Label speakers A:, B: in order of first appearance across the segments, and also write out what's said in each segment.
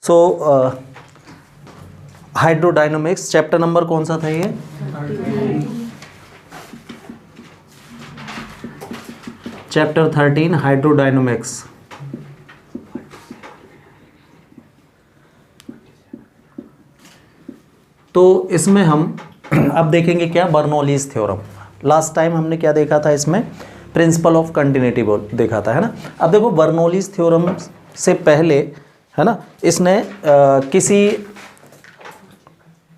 A: सो hydrodynamics chapter number कौन सा था ये? Chapter 13 hydrodynamics. तो इसमें हम अब देखेंगे क्या, बर्नौलीज थ्योरम। लास्ट टाइम हमने क्या देखा था इसमें, प्रिंसिपल ऑफ कंटिन्यूटी देखा था, है ना। अब देखो बर्नौलीज थ्योरम से पहले, है ना, इसने किसी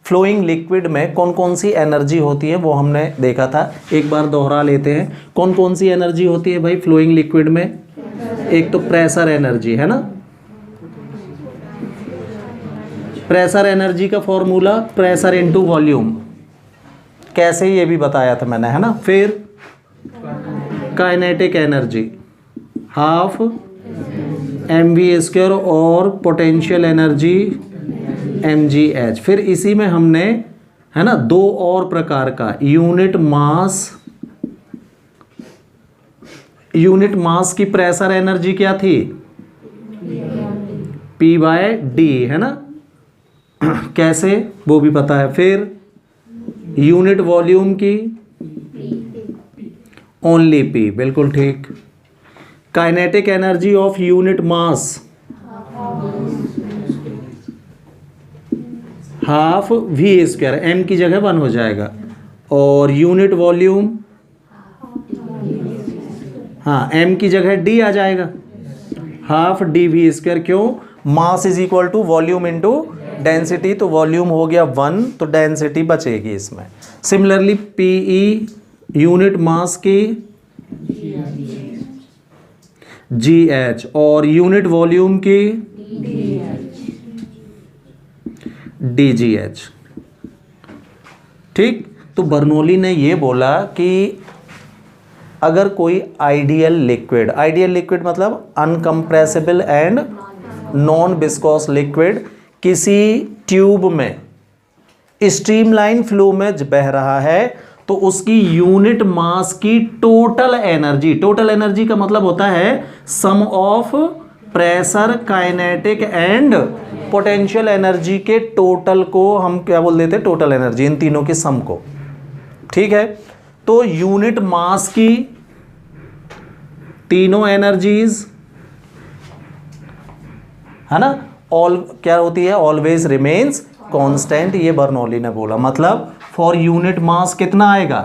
A: फ्लोइंग लिक्विड में कौन कौन सी एनर्जी होती है वो हमने देखा था। एक बार दोहरा लेते हैं, कौन कौन सी एनर्जी होती है भाई फ्लोइंग लिक्विड में? एक तो प्रेशर एनर्जी, है ना, प्रेशर एनर्जी का फॉर्मूला प्रेशर इनटू वॉल्यूम, कैसे ये भी बताया था मैंने, है ना। फिर काइनेटिक एनर्जी हाफ mv² और पोटेंशियल एनर्जी mgh। फिर इसी में हमने, है ना, दो और प्रकार का यूनिट मास की प्रेशर एनर्जी क्या थी? P/D, है ना, कैसे वो भी पता है। फिर यूनिट वॉल्यूम की ओनली P, बिल्कुल ठीक। Kinetic energy of unit mass half v², m की जगह 1 हो जाएगा। और यूनिट वॉल्यूम, हाँ, m की जगह d आ जाएगा, हाफ dv²। क्यों? Mass is equal to volume into density, तो वॉल्यूम हो गया 1 तो डेंसिटी बचेगी इसमें। सिमिलरली PE यूनिट मास की GH और यूनिट वॉल्यूम की DGH। ठीक, तो बर्नौली ने ये बोला कि अगर कोई आइडियल लिक्विड मतलब अनकंप्रेसिबल एंड नॉन विस्कोस लिक्विड किसी ट्यूब में स्ट्रीमलाइन फ्लो में बह रहा है, तो उसकी यूनिट मास की टोटल एनर्जी का मतलब होता है sum of pressure, kinetic and potential energy के टोटल को हम क्या बोल देते हैं? टोटल एनर्जी, इन तीनों के सम को। ठीक है, तो यूनिट मास की तीनों एनर्जीज, है ना, क्या होती है? ऑलवेज रिमेन्स कांस्टेंट, ये बर्नौली ने बोला। मतलब फॉर यूनिट मास कितना आएगा?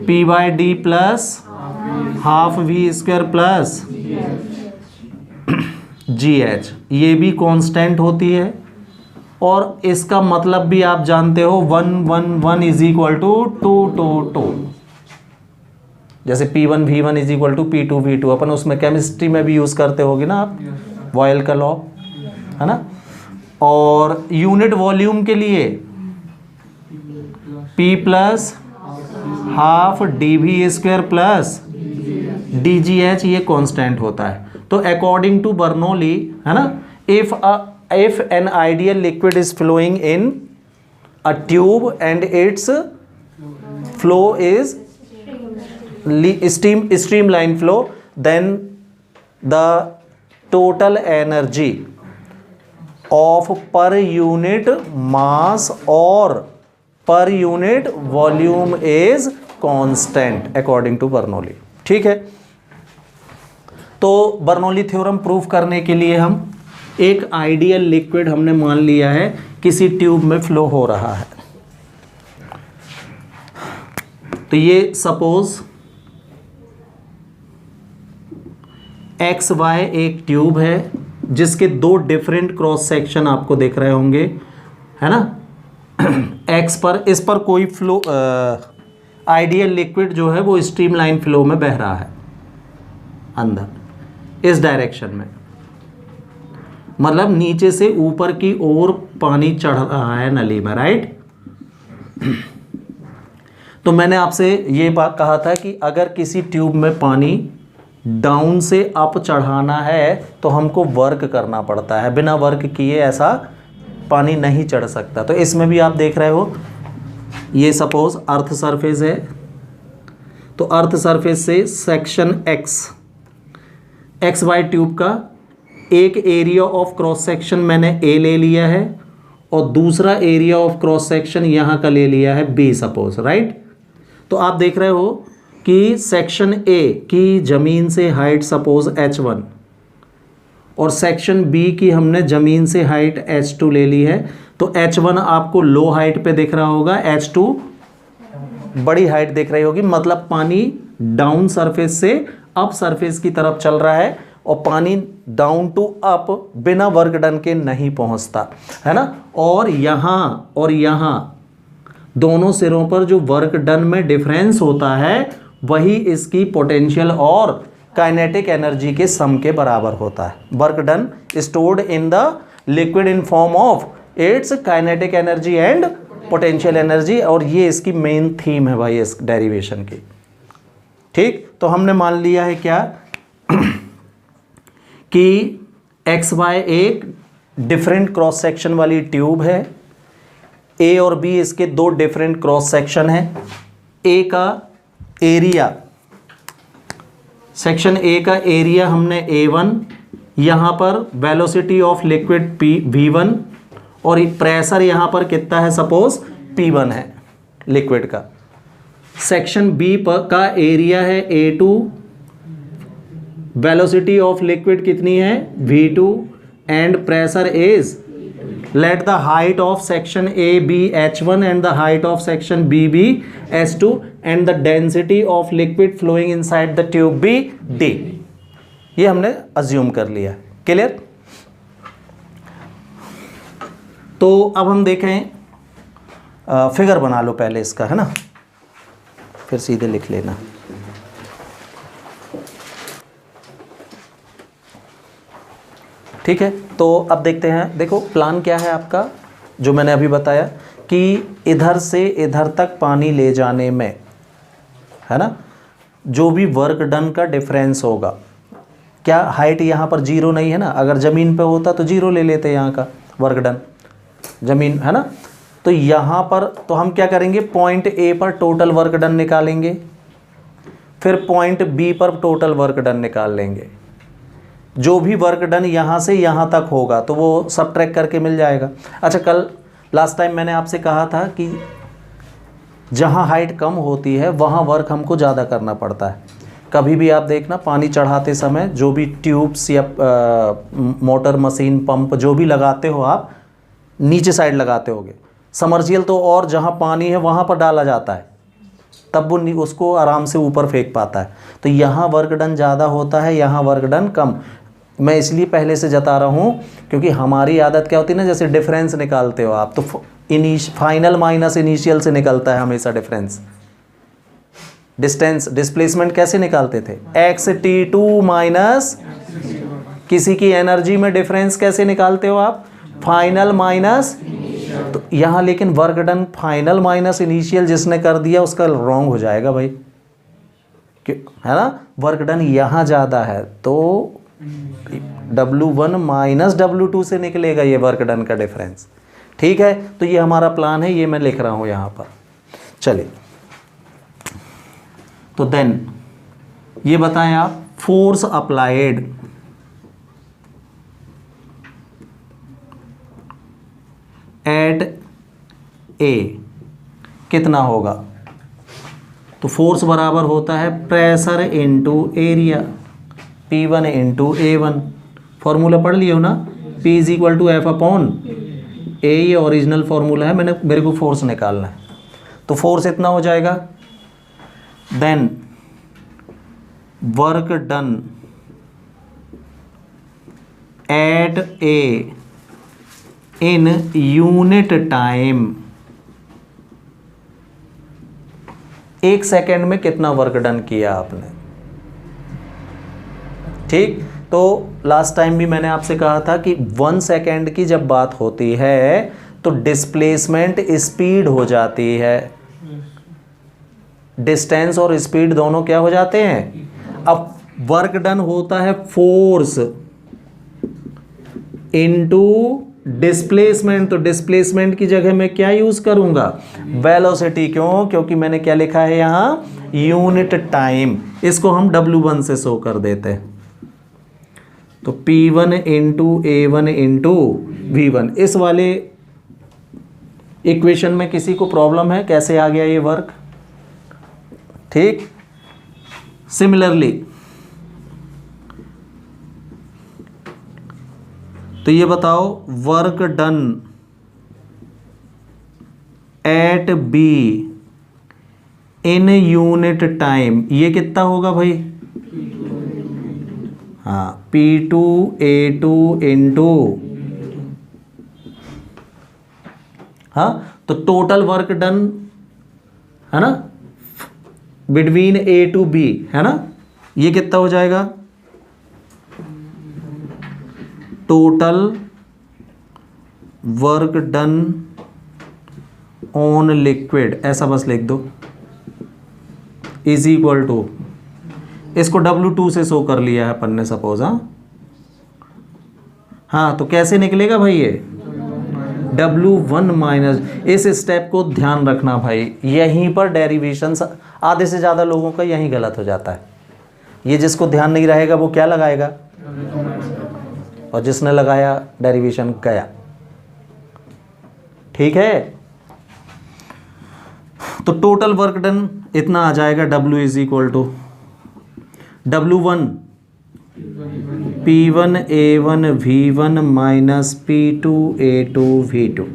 A: P/D plus half v² plus GH, ये भी कांस्टेंट होती है। और इसका मतलब भी आप जानते हो 1 1 1 इज इक्वल टू 2 2 2। जैसे P1 V1 is equal to P2 V2, अपन उसमें केमिस्ट्री में भी यूज करते होगे ना आप, बॉयल का लॉ, है ना। और यूनिट वॉल्यूम के लिए P plus half dv² plus DGH, ये कांस्टेंट होता है। तो अकॉर्डिंग टू बर्नौली, है ना, if an ideal liquid is flowing in a tube and its flow is streamline flow, then the total energy of per unit mass or per unit volume is constant according to Bernoulli। ठीक है, तो Bernoulli theorem proof करने के लिए हम एक ideal liquid हमने मान लिया है किसी ट्यूब में फ्लो हो रहा है। तो ये सपोज XY एक ट्यूब है जिसके दो डिफरेंट क्रॉस सेक्शन आपको दिख रहे होंगे, है ना। X पर, इस पर कोई फ्लो आइडियल लिक्विड जो है वो स्ट्रीमलाइन फ्लो में बह रहा है अंदर इस डायरेक्शन में, मतलब नीचे से ऊपर की ओर पानी चढ़ रहा है नली में, राइट। तो मैंने आपसे ये बात कहा था कि अगर किसी ट्यूब में पानी डाउन से अप चढ़ाना है तो हमको वर्क करना पड़ता है, बिना वर्क किए ऐसा पानी नहीं चढ़ सकता। तो इसमें भी आप देख रहे हो, ये सपोज अर्थ सरफेस है, तो अर्थ सरफेस से सेक्शन XY ट्यूब का एक एरिया ऑफ क्रॉस सेक्शन मैंने ए ले लिया है और दूसरा एरिया ऑफ क्रॉस सेक्शन यहाँ का ले लिया है बी सपोज, राइट। तो आप देख रहे हो कि सेक्शन ए की ज़मीन से हाइट सपोज h1 और सेक्शन बी की हमने ज़मीन से हाइट h2 ले ली है। तो h1 आपको लो हाइट पे दिख रहा होगा, h2 बड़ी हाइट दिख रही होगी, मतलब पानी डाउन सरफेस से अप सरफेस की तरफ चल रहा है और पानी डाउन टू अप बिना वर्क डन के नहीं पहुंचता है ना। और यहाँ दोनों सिरों पर जो वर्क डन में डिफरेंस होता है वही इसकी पोटेंशियल और काइनेटिक एनर्जी के सम के बराबर होता है। Work done stored in the liquid in form of its kinetic energy and potential energy, और ये इसकी मेन थीम है भाई इस डेरिवेशन की। ठीक, तो हमने मान लिया है क्या कि एक्स वाई एक डिफरेंट क्रॉस सेक्शन वाली ट्यूब है, ए और बी इसके दो डिफरेंट क्रॉस सेक्शन है। ए का एरिया, सेक्शन ए का एरिया हमने A1, यहाँ पर वेलोसिटी ऑफ लिक्विड V1 और प्रेशर यहाँ पर कितना है सपोज P1 है लिक्विड का। सेक्शन बी का एरिया है A2, वेलोसिटी ऑफ लिक्विड कितनी है V2 and pressure is, let the height of section A be H1 and the height of section B be H2 and the density of liquid flowing inside the tube be D। ये हमने assume कर लिया, clear. तो अब हम देखें, figure बना लो पहले इसका, है ना, फिर सीधे लिख लेना। ठीक है, तो अब देखते हैं। देखो प्लान क्या है आपका, जो मैंने अभी बताया कि इधर से इधर तक पानी ले जाने में, है ना, जो भी वर्क डन का डिफरेंस होगा, क्या हाइट यहाँ पर जीरो नहीं है ना, अगर ज़मीन पे होता तो जीरो ले लेते यहाँ का वर्क डन, ज़मीन है ना। तो यहाँ पर तो हम क्या करेंगे, पॉइंट ए पर टोटल वर्क डन निकालेंगे, फिर पॉइंट बी पर टोटल वर्क डन निकाल लेंगे। जो भी वर्क डन यहाँ से यहाँ तक होगा तो वो सब ट्रैक करके मिल जाएगा। अच्छा, कल लास्ट टाइम मैंने आपसे कहा था कि जहाँ हाइट कम होती है वहाँ वर्क हमको ज़्यादा करना पड़ता है। कभी भी आप देखना, पानी चढ़ाते समय जो भी ट्यूब्स या मोटर मशीन पंप जो भी लगाते हो आप, नीचे साइड लगाते होगे। समर्जियल तो और जहाँ पानी है वहाँ पर डाला जाता है, तब वो उसको आराम से ऊपर फेंक पाता है। तो यहाँ वर्क डन ज़्यादा होता है, यहाँ वर्क डन कम। मैं इसलिए पहले से जता रहा हूँ क्योंकि हमारी आदत क्या होती है ना, जैसे डिफरेंस निकालते हो आप तो फाइनल माइनस इनिशियल से निकलता है हमेशा डिफरेंस। डिस्टेंस डिस्प्लेसमेंट कैसे निकालते थे, XT2 माइनस किसी की एनर्जी में डिफरेंस कैसे निकालते हो आप, फाइनल माइनस। तो यहाँ लेकिन work done final minus initial जिसने कर दिया उसका रॉन्ग हो जाएगा भाई, क्यों, है ना। वर्क डन यहाँ ज़्यादा है तो W1 माइनस W2 से निकलेगा ये वर्क डन का डिफरेंस। ठीक है, तो ये हमारा प्लान है, ये मैं लिख रहा हूँ यहाँ पर। चलिए, तो देन ये बताएं आप, फोर्स अप्लाइड एट ए कितना होगा। तो फोर्स बराबर होता है pressure into area, P1 into A1। Formula पढ़ लियो ना, P is equal to F upon A, ये ओरिजिनल फॉर्मूला है, मेरे को फोर्स निकालना है। तो फोर्स इतना हो जाएगा। Then work done at a in unit time, एक सेकेंड में कितना वर्क डन किया आपने। ठीक, तो लास्ट टाइम भी मैंने आपसे कहा था कि 1 सेकेंड की जब बात होती है तो डिस्प्लेसमेंट स्पीड हो जाती है, डिस्टेंस और स्पीड दोनों क्या हो जाते हैं। अब वर्क डन होता है फोर्स इनटू डिस्प्लेसमेंट, तो डिस्प्लेसमेंट की जगह मैं क्या यूज करूंगा, वेलोसिटी। क्यों, क्योंकि मैंने क्या लिखा है यहाँ, यूनिट टाइम। इसको हम W1 से शो कर देते हैं। तो P1 into A1 into V1। इस वाले इक्वेशन में किसी को प्रॉब्लम है कैसे आ गया ये वर्क? ठीक। सिमिलरली तो ये बताओ work done eight be in unit time, ये कितना होगा भाई? हाँ, P2 A2 इंटू, हाँ तो टोटल वर्क डन है ना बिटवीन A टू B है ना, ये कितना हो जाएगा? Total work done on liquid, ऐसा बस लिख दो, इज इक्वल टू, इसको W2 से शो कर लिया है अपन ने सपोज। हाँ तो कैसे निकलेगा भाई ये? W1 माइनस, इस स्टेप को ध्यान रखना भाई, यहीं पर डेरिवेशन आधे से ज़्यादा लोगों का यहीं गलत हो जाता है। ये जिसको ध्यान नहीं रहेगा वो क्या लगाएगा, और जिसने लगाया डेरिवेशन गया। ठीक है, तो टोटल वर्क डन इतना आ जाएगा, W is equal to W1 P1 A1 V1 minus P2 A2 V2।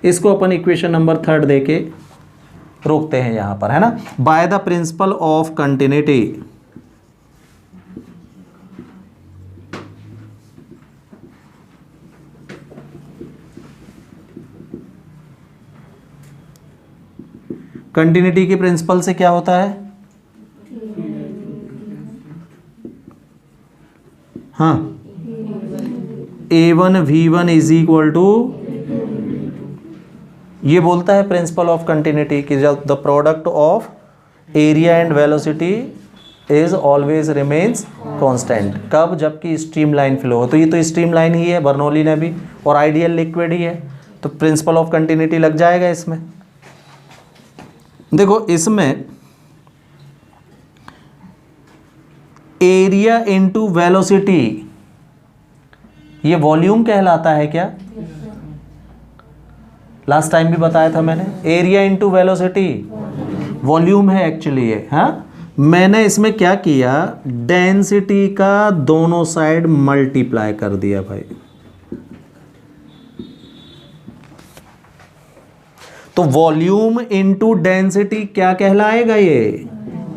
A: इसको अपन इक्वेशन नंबर 3 देके रोकते हैं यहां पर, है ना। By the principle of continuity, continuity के प्रिंसिपल से क्या होता है? हाँ, A1 V1 is equal to, ये बोलता है प्रिंसिपल ऑफ कंटिन्यूटी कि जब the product of area and velocity is always remains constant. कब? जबकि स्ट्रीमलाइन फ्लो हो। तो ये तो स्ट्रीमलाइन ही है, बर्नौली ने भी, और आइडियल लिक्विड ही है, तो प्रिंसिपल ऑफ कंटिन्यूटी लग जाएगा इसमें। देखो इसमें एरिया इनटू वेलोसिटी, ये वॉल्यूम कहलाता है क्या? लास्ट टाइम भी बताया था मैंने, एरिया इनटू वेलोसिटी वॉल्यूम है एक्चुअली ये। हाँ, मैंने इसमें क्या किया, डेंसिटी का दोनों साइड मल्टीप्लाई कर दिया भाई। तो वॉल्यूम इनटू डेंसिटी क्या कहलाएगा? ये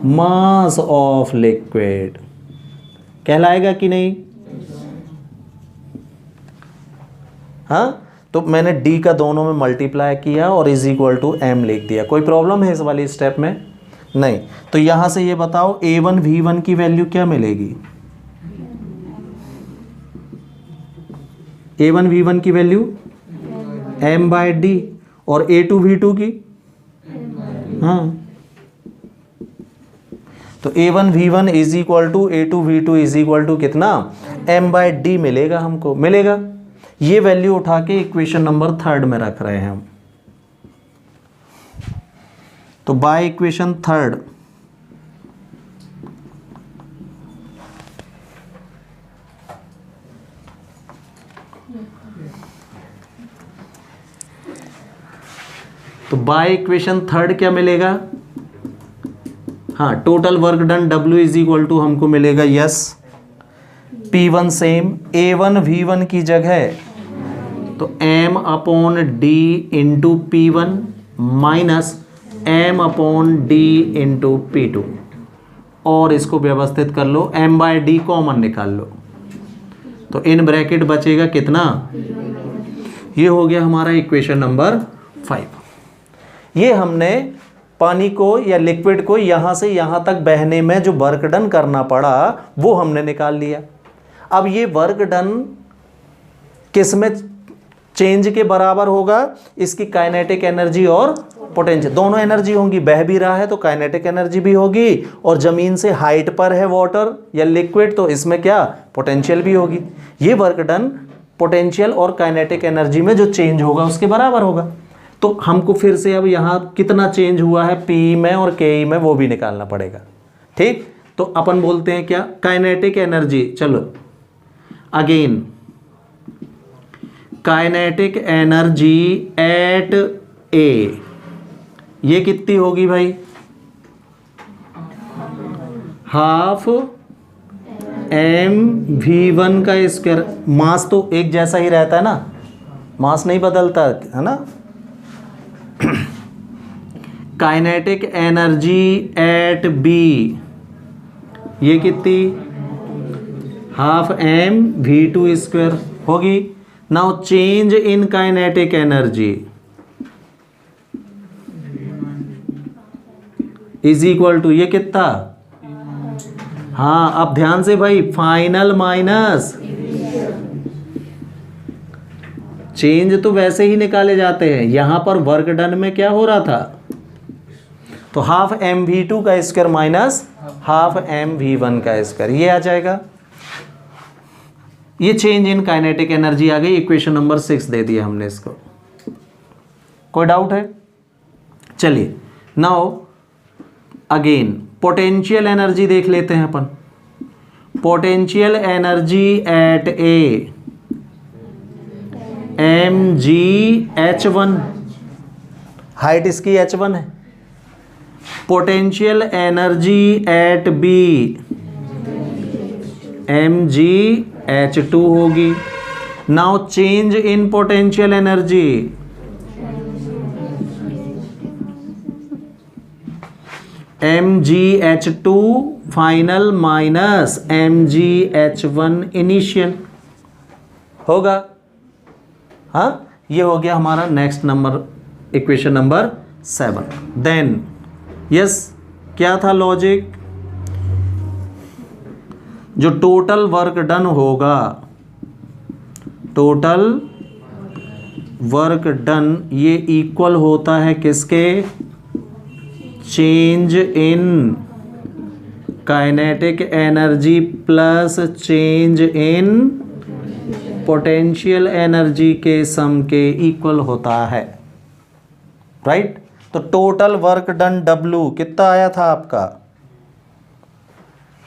A: मास ऑफ लिक्विड कहलाएगा कि नहीं? हाँ, तो मैंने D का दोनों में मल्टीप्लाई किया और इज इक्वल टू M लिख दिया। कोई प्रॉब्लम है इस वाली स्टेप में? नहीं। तो यहां से ये बताओ A1 V1 की वैल्यू क्या मिलेगी? A1 V1 की वैल्यू M/D, और A2 V2 की, हाँ तो A1 V1 is equal to A2 V2 is equal to कितना? M/D मिलेगा हमको, मिलेगा। ये वैल्यू उठा के इक्वेशन नंबर 3 में रख रहे हैं हम। तो बाय इक्वेशन 3 तो बाय इक्वेशन 3 क्या मिलेगा? हाँ, total work done W is equal to हमको मिलेगा, yes, P1 same, A1 V1 की जगह तो M/D into P1 minus M/D into P2, और इसको व्यवस्थित कर लो, M/D कॉमन निकाल लो, तो इन ब्रैकेट बचेगा कितना? ये हो गया हमारा इक्वेशन नंबर 5। ये हमने पानी को या लिक्विड को यहां से यहां तक बहने में जो वर्क डन करना पड़ा वो हमने निकाल लिया। अब ये वर्क डन किस में चेंज के बराबर होगा? इसकी काइनेटिक एनर्जी और पोटेंशियल, दोनों एनर्जी होंगी। बह भी रहा है तो काइनेटिक एनर्जी भी होगी, और जमीन से हाइट पर है वाटर या लिक्विड तो इसमें क्या? पोटेंशियल भी होगी। ये वर्क डन पोटेंशियल और काइनेटिक एनर्जी में जो चेंज होगा उसके बराबर होगा। तो हमको फिर से अब यहाँ कितना चेंज हुआ है P में और Ke में वो भी निकालना पड़ेगा। ठीक, तो अपन बोलते हैं क्या? काइनेटिक एनर्जी, चलो अगेन काइनेटिक एनर्जी एट ए, ये कितनी होगी भाई? हाफ एम वी वन का स्क्वायर। मास तो एक जैसा ही रहता है ना, मास नहीं बदलता है ना। काइनेटिक एनर्जी एट बी, ये कितनी? Half M we two square होगी। Now change in kinetic energy is equal to, ये कितना? हाँ, अब ध्यान से भाई, फाइनल माइनस चेंज तो वैसे ही निकाले जाते हैं, यहां पर वर्क डन में क्या हो रहा था? तो हाफ एम वी टू का square minus half M V one का स्क्वायर, ये आ जाएगा। ये चेंज इन काइनेटिक एनर्जी आ गई। इक्वेशन नंबर 6 दे दिया हमने इसको। कोई डाउट है? चलिए नाउ अगेन पोटेंशियल एनर्जी देख लेते हैं अपन। Potential energy at A m ji H one, height इसकी h1 है। Potential energy at B m ji H two होगी। Now change in potential energy, m ji H two final minus M G H one initial होगा। हाँ, ये हो गया हमारा next number, equation number 7। Then yes, क्या था लॉजिक? जो टोटल वर्क डन होगा, टोटल वर्क डन ये इक्वल होता है किसके? Change in kinetic energy plus change in potential energy के सम के इक्वल होता है, राइट? तो टोटल वर्क डन W कितना आया था आपका?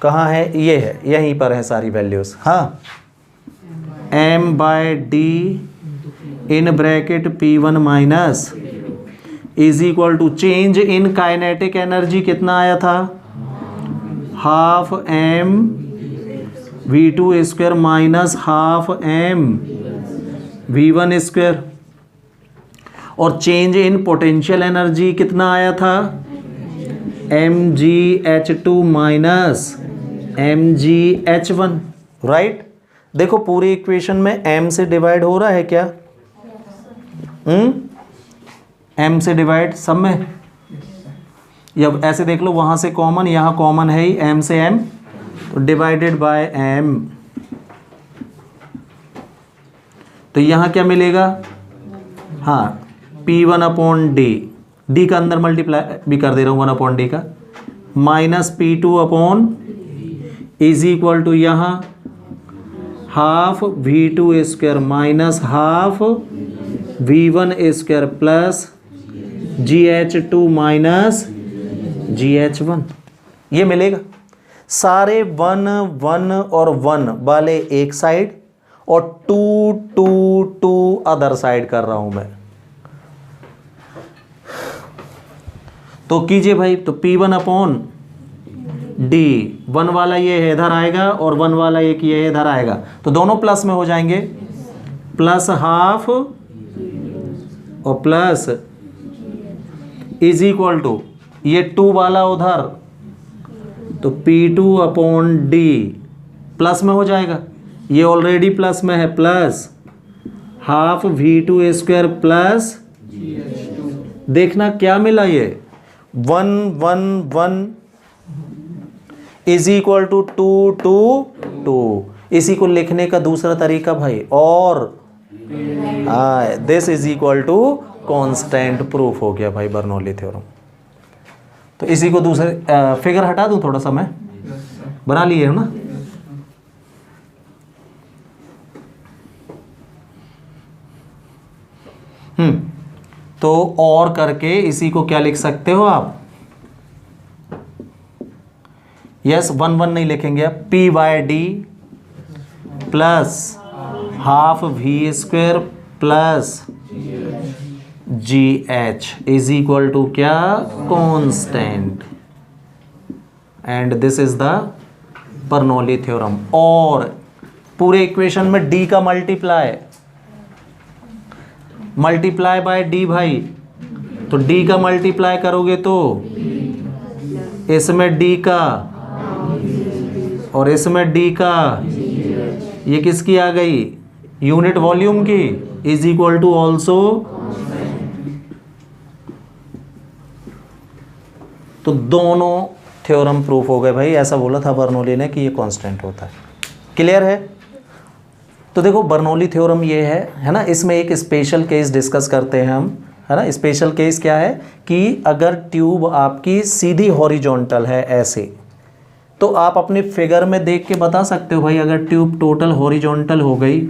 A: कहाँ है? ये है, यहीं पर है सारी वैल्यूज। हाँ, m/d in bracket P1 minus is equal to change in kinetic energy कितना आया था? Half M we two square minus half M V one square. और चेंज इन पोटेंशियल एनर्जी कितना आया था? एम जी H two minus M G H one, right? देखो पूरी equation में m से डिवाइड हो रहा है क्या? m से डिवाइड सब में, या ऐसे देख लो, वहां से कॉमन, यहां कॉमन है ही, m से m, तो डिवाइडेड बाय m। तो यहां क्या मिलेगा? हाँ, P1 अपॉन डी, डी का अंदर मल्टीप्लाई भी कर दे रहा हूँ 1 अपॉन डी का, minus P2 upon is equal to यहाँ half V2 square minus half V1 square plus GH2 minus GH1, ये मिलेगा। सारे 1 1 और 1 वाले एक साइड और 2 2 2 अदर साइड कर रहा हूं मैं। तो कीजिए भाई, तो P1 अपॉन डी, 1 वाला ये इधर आएगा और 1 वाला एक ये इधर आएगा, तो दोनों प्लस में हो जाएंगे, प्लस हाफ और प्लस इज इक्वल टू ये 2 वाला उधर, तो P2 अपॉन डी प्लस में हो जाएगा, ये ऑलरेडी प्लस में है, plus half V2 square plus, देखना क्या मिला, ये 1 1 1 इज इक्वल टू 2 2 2। इसी को लिखने का दूसरा तरीका भाई, और this is equal to constant proof हो गया भाई, बर्नौली थ्योरम। तो इसी को दूसरे फिगर हटा दूं, थोड़ा सा मैं बना लिए ना। तो और करके इसी को क्या लिख सकते हो आप? यस, 1 1 नहीं लिखेंगे आप, P/D plus half v square plus g h is equal to क्या, constant, and this is the Bernoulli theorem. और पूरे इक्वेशन में डी का मल्टीप्लाई बाय डी भाई, तो डी का मल्टीप्लाई करोगे तो इसमें डी का और इसमें डी का, ये किसकी आ गई, यूनिट वॉल्यूम की, इज इक्वल टू ऑल्सो, तो दोनों थ्योरम प्रूफ हो गए भाई। ऐसा बोला था बर्नौली ने कि ये कांस्टेंट होता है। क्लियर है? तो देखो बर्नौली थ्योरम ये है ना। इसमें एक स्पेशल केस डिस्कस करते हैं हम, है ना। स्पेशल केस क्या है कि अगर ट्यूब आपकी सीधी हॉरिजॉन्टल है ऐसे, तो आप अपने फिगर में देख के बता सकते हो भाई, अगर ट्यूब टोटल हॉरिजॉन्टल हो गई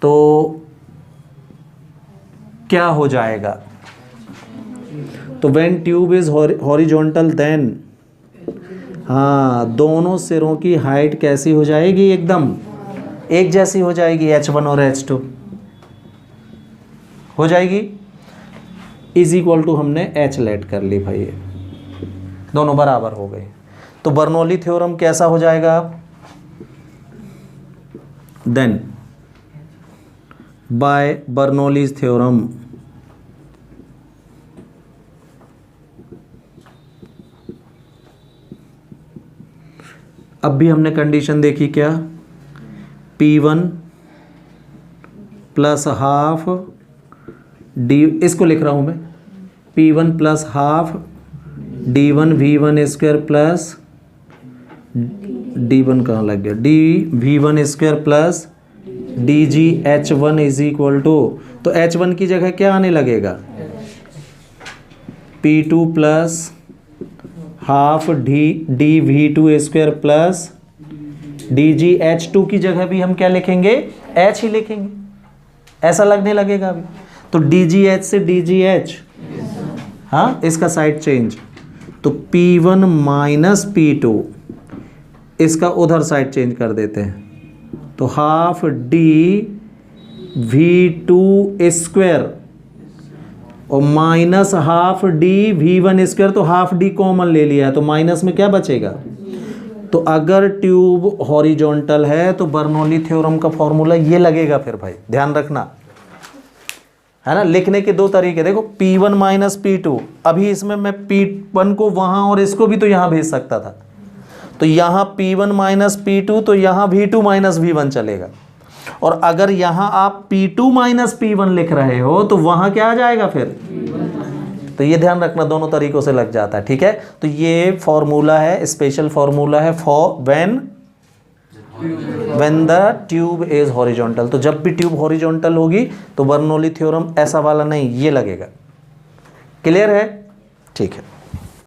A: तो क्या हो जाएगा। तो when tube is horizontal then, हाँ, दोनों सिरों की हाइट कैसी हो जाएगी, एकदम एक जैसी हो जाएगी, H1 और H2 हो जाएगी। इज इक्वल टू हमने H लेट कर ली भाई, ये दोनों बराबर हो गए। तो बर्नौली थ्योरम कैसा हो जाएगा, देन बाय बर्नौलीज थ्योरम अब भी हमने कंडीशन देखी क्या, P1 प्लस हाफ डी, इसको लिख रहा हूं मैं, P1 plus half D1 V1 square plus D1 कहाँ लग गया, D V1 square plus DG H1 is equal to, तो H1 की जगह क्या आने लगेगा, P2 plus half D V2 square plus DG H2 की जगह भी हम क्या लिखेंगे, H ही लिखेंगे, ऐसा लगने लगेगा अभी। तो DGH से DGH, हाँ, इसका साइड चेंज, तो P1 माइनस P2, इसका उधर साइड चेंज कर देते हैं, तो हाफ डी V2 स्क्वायर और minus half D V1 square, तो हाफ डी कॉमन ले लिया, तो माइनस में क्या बचेगा। तो अगर ट्यूब हॉरिजॉन्टल है तो बर्नौली थ्योरम का फॉर्मूला ये लगेगा, फिर भाई ध्यान रखना, है ना। लिखने के दो तरीके, देखो P1 माइनस P2, अभी इसमें मैं P1 को वहां और इसको भी तो यहां भेज सकता था, तो यहां P1 माइनस P2, तो यहां V2 माइनस V1 चलेगा। और अगर यहां आप P2 माइनस P1 लिख रहे हो तो वहां क्या आ जाएगा फिर, तो ये ध्यान रखना, दोनों तरीकों से लग जाता है, ठीक है। तो ये फॉर्मूला है, स्पेशल फॉर्मूला है for when the tube is horizontal. तो जब भी ट्यूब हॉरिजॉन्टल होगी तो बर्नौली थ्योरम ऐसा वाला नहीं, ये लगेगा। क्लियर है? ठीक है।